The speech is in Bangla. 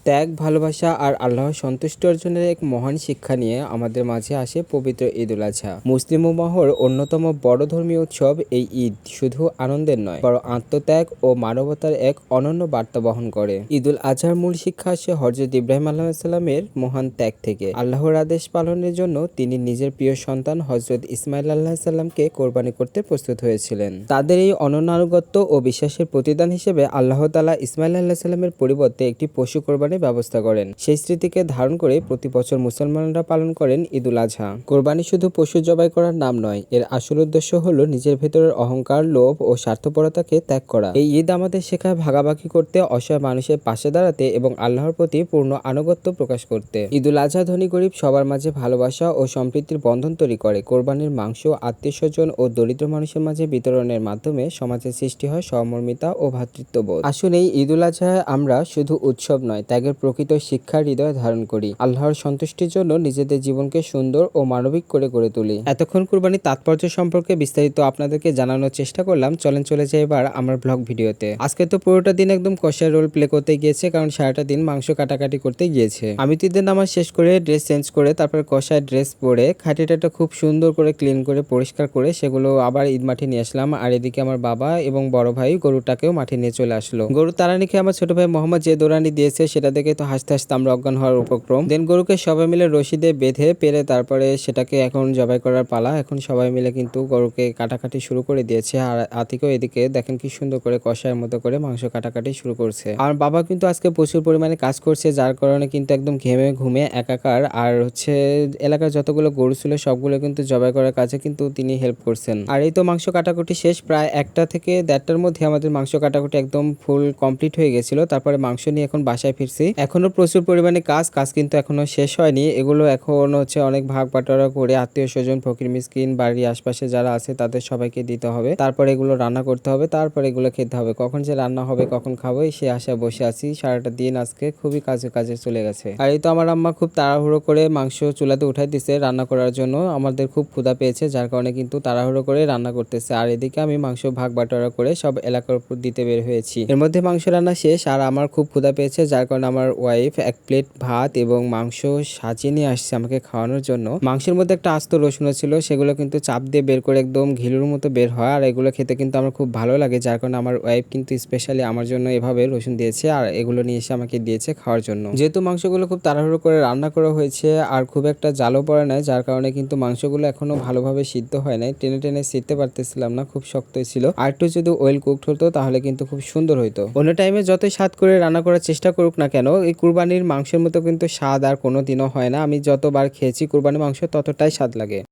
ত্যাগ, ভালোবাসা আর আল্লাহর সন্তুষ্টি অর্জনের এক মহান শিক্ষা নিয়ে আমাদের মাঝে আসে পবিত্র ঈদ উল আজহা। মুসলিম উম্মাহর অন্যতম বড় ধর্মীয় উৎসব এই ঈদ শুধু আনন্দের নয়, বরং আত্মত্যাগ ও মানবতার এক অনন্য বার্তা বহন করে। ঈদ উল আজহার মূল শিক্ষা আসে হযরত ইব্রাহিম আলাইহিসসালামের মহান ত্যাগ থেকে। আল্লাহর আদেশ পালনের জন্য তিনি নিজের প্রিয় সন্তান হযরত ইসমাইল আলাইহিসসালামকে কোরবানি করতে প্রস্তুত হয়েছিলেন। তাদের এই অনন্য আনুগত্য ও বিশ্বাসের প্রতিদান হিসেবে আল্লাহ তাআলা ইসমাইল আলাইহিসসালামের পরিবর্তে একটি পশু কোরবানির ব্যবস্থা করেন। সেই স্মৃতিকে ধারণ করে প্রতি বছর মুসলমানরা পালন করেন ঈদ উল আজহা। কোরবানি শুধু পশু জবাই করার নাম নয়, এর আসল উদ্দেশ্য হলো নিজের ভেতরের অহংকার, লোভ ও স্বার্থপরতাকে ত্যাগ করা। এই ঈদ আমাদের শেখায় ভাগাভাগি করতে, অসহায় মানুষের পাশে দাঁড়াতে এবং আল্লাহর প্রতি পূর্ণ আনুগত্য প্রকাশ করতে। ঈদ উল আজহা ধনী গরিব সবার মাঝে ভালোবাসা ও সম্প্রীতির বন্ধন তৈরি করে। কোরবানির মাংস আত্মীয়স্বজন ও দরিদ্র মানুষের মাঝে বিতরণের মাধ্যমে সমাজে সৃষ্টি হয় সহমর্মিতা ও ভ্রাতৃত্ববোধ। আসলে এই ঈদ উল আজহায় আমরা শুধু উৎসব নয়, ত্যাগের প্রকৃত শিক্ষা হৃদয়ে ধারণ করি। আল্লাহর সন্তুষ্টির জন্য নিজেদের জীবনকে সুন্দর ও মানবিক করে গড়ে তুলি। এতক্ষণ কুরবানির তাৎপর্য সম্পর্কে বিস্তারিত আপনাদেরকে জানানোর চেষ্টা করলাম। চলে যাই এবার আমার ব্লগ ভিডিওতে। আজকে তো পুরোটা দিন একদম কষার রোল প্লে করতে গিয়েছে, কারণ সারাটা দিন মাংস কাটাকাটি করতে গিয়েছে। আমি তো ঈদের নামাজ শেষ করে ড্রেস চেঞ্জ করে তারপর কষায় ড্রেস পরে খাটিটাটা খুব সুন্দর করে ক্লিন করে পরিষ্কার করে সেগুলো আবার ঈদ মাঠে নিয়ে আসলাম। আর এদিকে আমার বাবা এবং বড় ভাই গরুটাকেও মাঠে নিয়ে চলে আসলো। গরু তাড়ানি খেয়ে আমার ছোট ভাই মোহাম্মদ যে দৌড়ানি দিয়েছে সেটা দেখে তো হাসতে হাসতে আমরা অজ্ঞান হওয়ার উপক্রম। দেন গরুকে সবাই মিলে রশি দিয়ে বেঁধে পেরে তারপরে সেটাকে এখন জবাই করার পালা। এখন সবাই মিলে কিন্তু গরুকে কাটাকাটি শুরু করে দিয়েছে। আর আতিকও এদিকে দেখেন কি সুন্দর করে কষায়ের মতো করে মাংস কাটাকাটি শুরু করছে। আর বাবা কিন্তু আজকে প্রচুর পরিমাণে কাজ করছে, যার কারণে কিন্তু একদম ঘেমে ঘুমে একাকার। আর এলাকার যতগুলো গরু ছিল সবগুলো কিন্তু জবাই করার কাজে কিন্তু তিনি হেল্প করছেন। আর এই তো মাংস কাটাকুটি শেষ, প্রায় 1টা থেকে 1:30টার মধ্যে আমাদের মাংস কাটাকুটি একদম ফুল কমপ্লিট হয়ে গেছিল। তারপরে মাংস নিয়ে এখন বাসায় ফিরছি। এখনো প্রচুর পরিমাণে কাজ কিন্তু এখনো শেষ হয়নি। এগুলো এখন অনেক ভাগ বাটোয়ারা করে আত্মীয় স্বজন, ফকির মিসকিন, বাড়ির আশপাশে যারা আছে তাদের সবাইকে দিতে হবে। তারপরে এগুলো রান্না করতে হবে, তারপরে এগুলো খেতে হবে। কখন যে রান্না হবে, কখন খাবো সে আশায় বসে আছি। সারাটা দিন আজকে খুবই কাজে চলে গেছে। আর এই তো আমার আম্মা খুব তাড়াহুড়ো করে মাংস চুলাতে উঠাই দিছে রান্না করার জন্য। আমাদের খুব ক্ষুধা পেয়েছে, যার কারণে কিন্তু তাড়াহুড়ো করে রান্না করতেছে। আর এদিকে আমি মাংস ভাগ বাটোয়ারা করে সব এলাকার উপর দিতে বের হয়েছি। এর মধ্যে মাংস রান্না শেষ আর আমার খুব ক্ষুধা পেয়েছে, যার কারণে আমার ওয়াইফ 1 প্লেট ভাত এবং মাংস সাজিয়ে নিয়ে আসছে আমাকে খাওয়ানোর জন্য। মাংসের মধ্যে একটা আস্ত রসুন ছিল, সেগুলো কিন্তু চাপ দিয়ে বের করে একদম ঘিলুর মতো বের হয়। আর এগুলো খেতে কিন্তু আমার খুব ভালো লাগে, যার কারণে আমার ওয়াইফ কিন্তু স্পেশালি আমার জন্য এভাবে রসুন দিয়েছে আর এগুলো নিয়ে এসে আমাকে দিয়েছে খাওয়ার জন্য। যেহেতু মাংসগুলো খুব তাড়াহুড়ো করে রান্না করা হয়েছে আর খুব একটা জালও পড়ে নাই, যার কারণে কিন্তু মাংসগুলো এখনো ভালোভাবে সিদ্ধ হয় নাই। টেনে টেনে সিদ্ধতে পারতেছিলাম না, খুব শক্ত ছিল। আর একটু যদি ওয়েল কুকড হতো তাহলে কিন্তু খুব সুন্দর হইতো। অন্য টাইমে যতই স্বাদ করে রান্না করার চেষ্টা করুক না কেন, এই কুরবানির মাংসের মতো কিন্তু স্বাদ আর কোনো দিনও হয় না। আমি যতবার খেয়েছি কুরবানির মাংস ততটাই স্বাদ লাগে।